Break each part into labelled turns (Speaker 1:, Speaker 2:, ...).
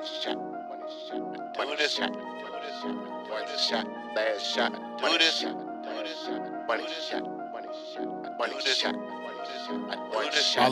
Speaker 1: All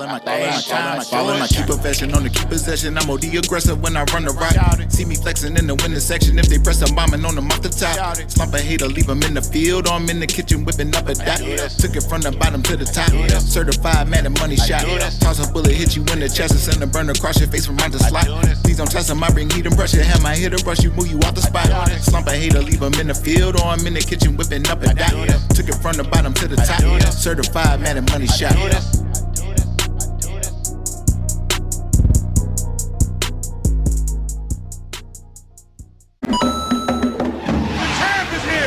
Speaker 1: in my key profession on the key possession. I'm OD aggressive when I run the rock. See me flexing in the winning section. If they press, I'm bombing on them off the top. Slump a hater, leave them in the field, or I'm in the kitchen whipping up a dot. Took it from the bottom to the top. Certified Madden money shot. Toss a bullet, hit you in the chest, and send a burner across your face from out the slot. Please don't test them, I bring heat and brush it. Have my hitter brush you, move you out the spot. Slump a hater, leave them in the field, or I'm in the kitchen whipping up a dot. Took it from the bottom to the top. Certified Madden money shot.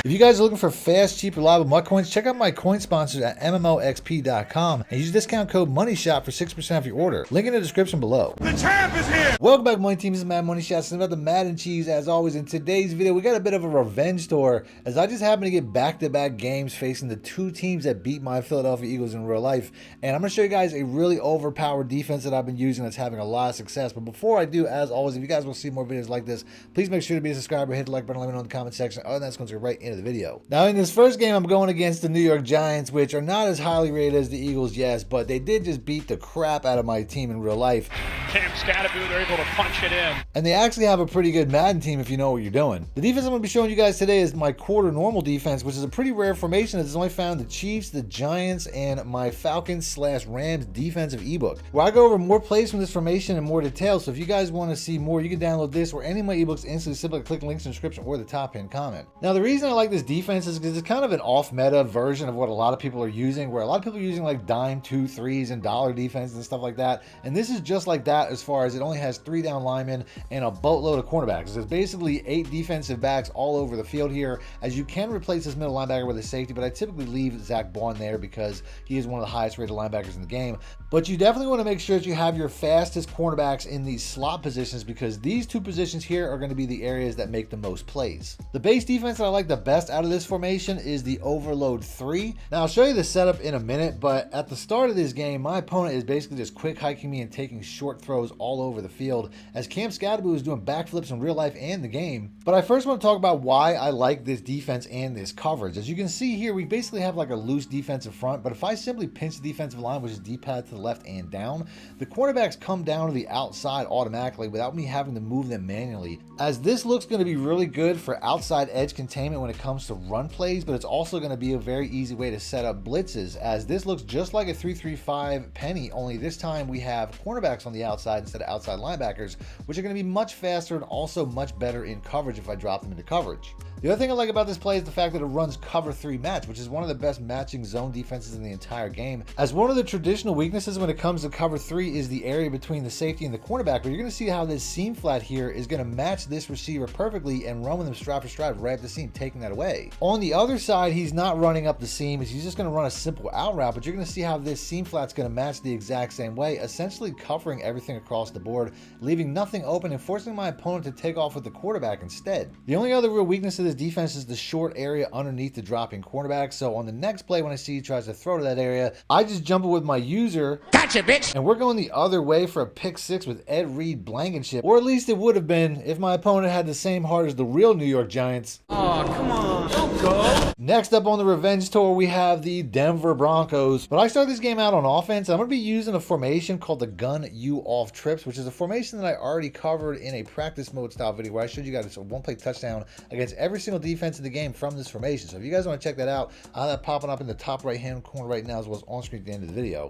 Speaker 2: If you guys are looking for fast, cheap, reliable MUT coins, check out my coin sponsors at MMOXP.com and use discount code MONEYSHOT for 6% off your order. Link in the description below. The champ is here! Welcome back, Money Team. This is Mad Money Shots. It's about the Madden cheese as always. In today's video, we got a bit of a revenge tour as I just happened to get back-to-back games facing the two teams that beat my Philadelphia Eagles in real life. And I'm going to show you guys a really overpowered defense that I've been using that's having a lot of success. But before I do, as always, if you guys want to see more videos like this, please make sure to be a subscriber, hit the like button, let me know in the comment section. Other than that, it's going to go right into the video. Now, in this first game, I'm going against the New York Giants, which are not as highly rated as the Eagles, yes, but they did just beat the crap out of my team in real life.
Speaker 3: Cam Scatterby, they're able to punch it in.
Speaker 2: And they actually have a pretty good Madden team if you know what you're doing. The defense I'm going to be showing you guys today is my quarter normal defense, which is a pretty rare formation that's only found the Chiefs, the Giants, and my Falcons/Rams defensive ebook, where I go over more plays from this formation in more detail. So if you guys want to see more, you can download this or any of my ebooks instantly simply click links in the description or the top pinned comment. Now, the reason I like this defense is because it's kind of an off-meta version of what a lot of people are using, where a lot of people are using like dime 2-3s and dollar defense and stuff like that. And this is just like that as far as it only has 3 down linemen and a boatload of cornerbacks. There's basically 8 defensive backs all over the field here, as you can replace this middle linebacker with a safety, but I typically leave Zach Baun there because he is one of the highest rated linebackers in the game. But you definitely want to make sure that you have your fastest cornerbacks in these slot positions, because these two positions here are going to be the areas that make the most plays. The base defense that I like the best out of this formation is the Overload 3. Now, I'll show you the setup in a minute, but at the start of this game, my opponent is basically just quick hiking me and taking short throws all over the field, as Cam Scatterby is doing backflips in real life and the game. But I first want to talk about why I like this defense and this coverage. As you can see here, we basically have like a loose defensive front, but if I simply pinch the defensive line, which is D-pad to the left and down, the cornerbacks come down to the outside automatically without me having to move them manually, as this looks going to be really good for outside edge containment when it comes to run plays, but it's also going to be a very easy way to set up blitzes, as this looks just like a 3-3-5 penny, only this time we have cornerbacks on the outside instead of outside linebackers, which are going to be much faster and also much better in coverage if I drop them into coverage. The other thing I like about this play is the fact that it runs cover 3 match, which is one of the best matching zone defenses in the entire game, as one of the traditional weaknesses when it comes to cover 3 is the area between the safety and the cornerback, but you're going to see how this seam flat here is going to match this receiver perfectly and run with him stride for stride right at the seam, taking that away. On the other side, he's not running up the seam, he's just going to run a simple out route, but you're going to see how this seam flat's going to match the exact same way, essentially covering everything across the board, leaving nothing open and forcing my opponent to take off with the quarterback instead. The only other real weakness of this defense is the short area underneath the dropping cornerback, so on the next play when I see he tries to throw to that area, I just jump it with my user. Gotcha, bitch! And we're going the other way for a pick 6 with Ed Reed Blankenship, or at least it would have been if my opponent had the same heart as the real New York Giants.
Speaker 3: Oh, come on, don't go!
Speaker 2: Next up on the revenge tour, we have the Denver Broncos. But I started this game out on offense, and I'm going to be using a formation called the Gun You Off Trips, which is a formation that I already covered in a practice mode style video where I showed you guys a one-play touchdown against every single defense in the game from this formation. So if you guys want to check that out, I'll have that popping up in the top right-hand corner right now as well as on screen at the end of the video.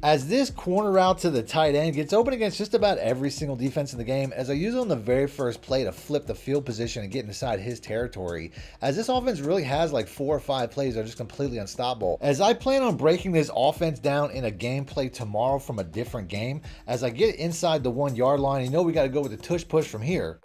Speaker 2: As this corner route to the tight end gets open against just about every single defense in the game, as I use it on the very first play to flip the field position and get inside his territory, as this offense really has like 4 or 5 plays that are just completely unstoppable. As I plan on breaking this offense down in a gameplay tomorrow from a different game, as I get inside the 1 yard line, you know we got to go with the tush push from here.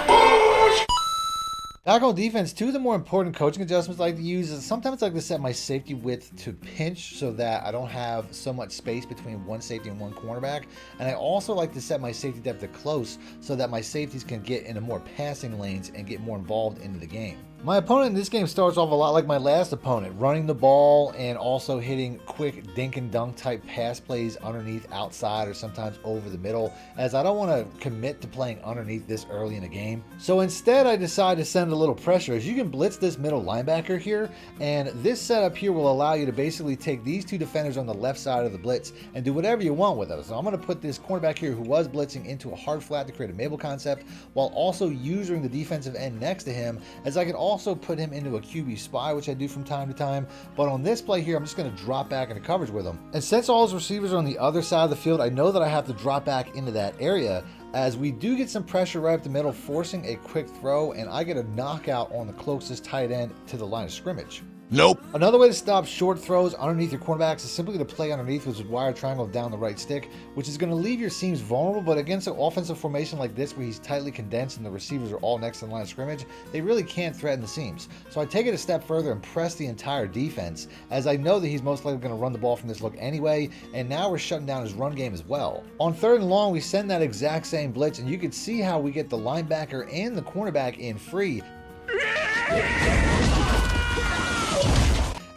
Speaker 2: Back on defense, 2 of the more important coaching adjustments I like to use is sometimes I like to set my safety width to pinch so that I don't have so much space between one safety and one cornerback. And I also like to set my safety depth to close so that my safeties can get into more passing lanes and get more involved into the game. My opponent in this game starts off a lot like my last opponent, running the ball and also hitting quick dink and dunk type pass plays underneath, outside, or sometimes over the middle, as I don't want to commit to playing underneath this early in the game. So instead I decide to send a little pressure, as you can blitz this middle linebacker here, and this setup here will allow you to basically take these two defenders on the left side of the blitz and do whatever you want with them. So I'm going to put this cornerback here who was blitzing into a hard flat to create a Mabel concept, while also using the defensive end next to him, as I could also put him into a QB spy, which I do from time to time. But on this play here, I'm just going to drop back into coverage with him. And since all his receivers are on the other side of the field, I know that I have to drop back into that area, as we do get some pressure right up the middle, forcing a quick throw, and I get a knockout on the closest tight end to the line of scrimmage.
Speaker 1: Nope.
Speaker 2: Another way to stop short throws underneath your cornerbacks is simply to play underneath with a wire triangle down the right stick, which is going to leave your seams vulnerable. But against an offensive formation like this, where he's tightly condensed and the receivers are all next to the line of scrimmage, they really can't threaten the seams. So I take it a step further and press the entire defense, as I know that he's most likely going to run the ball from this look anyway, and now we're shutting down his run game as well. On 3rd and long, we send that exact same blitz, and you can see how we get the linebacker and the cornerback in free,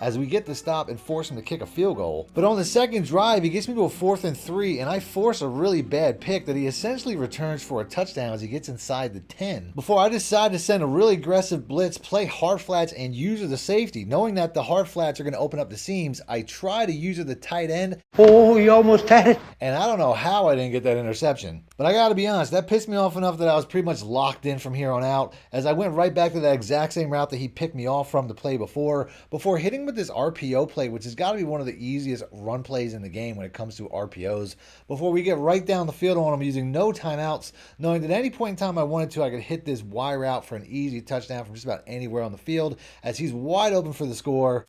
Speaker 2: as we get the stop and force him to kick a field goal. But on the second drive, he gets me to a 4th and 3, and I force a really bad pick that he essentially returns for a touchdown as he gets inside the 10. Before I decide to send a really aggressive blitz, play hard flats, and use the safety. Knowing that the hard flats are going to open up the seams, I try to use the tight end.
Speaker 4: Oh, you almost had it.
Speaker 2: And I don't know how I didn't get that interception. But I gotta be honest, that pissed me off enough that I was pretty much locked in from here on out, as I went right back to that exact same route that he picked me off from the play before hitting with this RPO play, which has got to be one of the easiest run plays in the game when it comes to RPOs, before we get right down the field on him using no timeouts, knowing that at any point in time I wanted to, I could hit this wire out for an easy touchdown from just about anywhere on the field, as he's wide open for the score,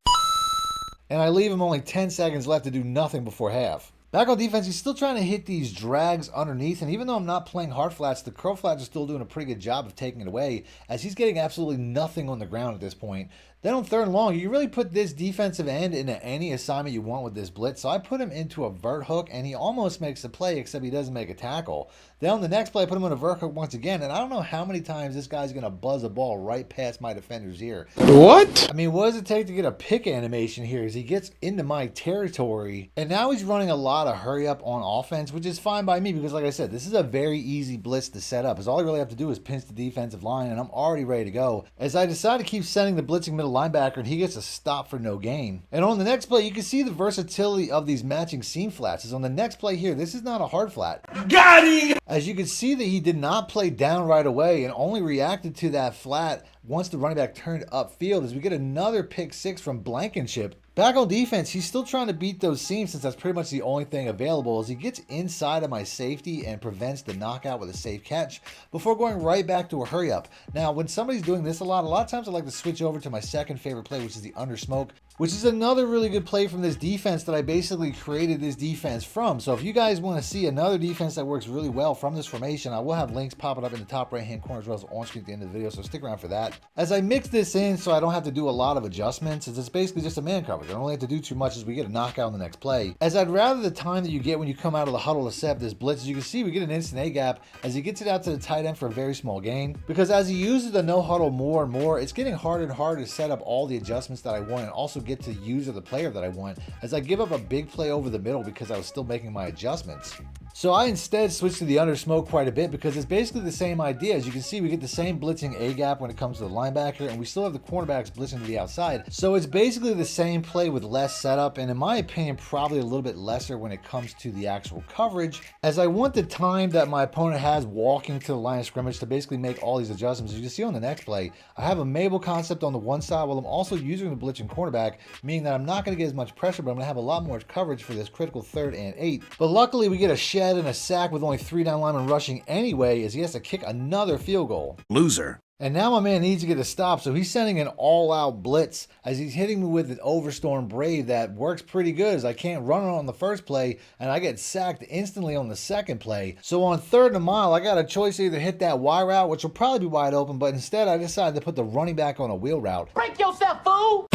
Speaker 2: and I leave him only 10 seconds left to do nothing before half. Back on defense, he's still trying to hit these drags underneath, and even though I'm not playing hard flats, the curl flats are still doing a pretty good job of taking it away, as he's getting absolutely nothing on the ground at this point. Then on 3rd and long, you really put this defensive end into any assignment you want with this blitz. So I put him into a vert hook, and he almost makes the play, except he doesn't make a tackle. Then on the next play, I put him on a vert hook once again, and I don't know how many times this guy's going to buzz a ball right past my defender's ear.
Speaker 4: What?
Speaker 2: I mean, what does it take to get a pick animation here as he gets into my territory? And now he's running a lot of hurry up on offense, which is fine by me, because like I said, this is a very easy blitz to set up, as all I really have to do is pinch the defensive line, and I'm already ready to go, as I decide to keep sending the blitzing middle linebacker, and he gets a stop for no gain. And on the next play, you can see the versatility of these matching seam flats. As on the next play here, this is not a hard flat.
Speaker 4: Got him!
Speaker 2: As you can see that he did not play down right away and only reacted to that flat once the running back turned upfield, as we get another pick 6 from Blankenship. Back on defense, he's still trying to beat those seams, since that's pretty much the only thing available, as he gets inside of my safety and prevents the knockout with a safe catch before going right back to a hurry up. Now, when somebody's doing this a lot of times I like to switch over to my second favorite play, which is the under smoke, which is another really good play from this defense that I basically created this defense from. So if you guys want to see another defense that works really well from this formation, I will have links popping up in the top right hand corner as well as on screen at the end of the video, so stick around for that. As I mix this in so I don't have to do a lot of adjustments, as it's basically just a man coverage. I don't really have to do too much as we get a knockout on the next play. As I'd rather the time that you get when you come out of the huddle to set up this blitz, as you can see, we get an instant A gap as he gets it out to the tight end for a very small gain, because as he uses the no huddle more and more, it's getting harder and harder to set up all the adjustments that I want and also get to use of the player that I want, as I give up a big play over the middle because I was still making my adjustments. So I instead switched to the under smoke quite a bit, because it's basically the same idea. As you can see, we get the same blitzing A gap when it comes to the linebacker, and we still have the cornerbacks blitzing to the outside. So it's basically the same play with less setup, and in my opinion, probably a little bit lesser when it comes to the actual coverage, as I want the time that my opponent has walking to the line of scrimmage to basically make all these adjustments. As you can see on the next play, I have a Mabel concept on the one side while I'm also using the blitzing cornerback, meaning that I'm not going to get as much pressure, but I'm going to have a lot more coverage for this critical 3rd and 8. But luckily, we get a shed and a sack with only 3 down linemen rushing anyway, as he has to kick another field goal.
Speaker 1: Loser.
Speaker 2: And now my man needs to get a stop, so he's sending an all-out blitz as he's hitting me with an Overstorm Brave that works pretty good, as I can't run it on the first play, and I get sacked instantly on the second play. So on 3rd and a mile, I got a choice to either hit that Y route, which will probably be wide open, but instead I decided to put the running back on a wheel route.
Speaker 4: Break yourself, fool!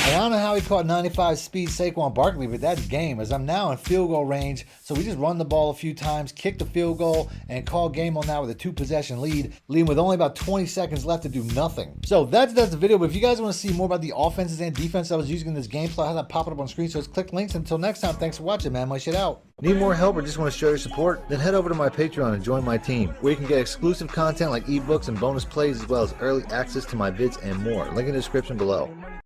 Speaker 2: And I don't know how he caught 95 speed Saquon Barkley, but that's game as I'm now in field goal range. So we just run the ball a few times, kick the field goal, and call game on that with a 2-possession lead, leading with only about 20 seconds left to do nothing. So that's the video, but if you guys want to see more about the offenses and defense I was using in this game, so I have that popping up on screen, so just click links. Until next time, thanks for watching, man. My shit out. Need more help or just want to show your support? Then head over to my Patreon and join my team, where you can get exclusive content like ebooks and bonus plays, as well as early access to my vids and more. Link in the description below.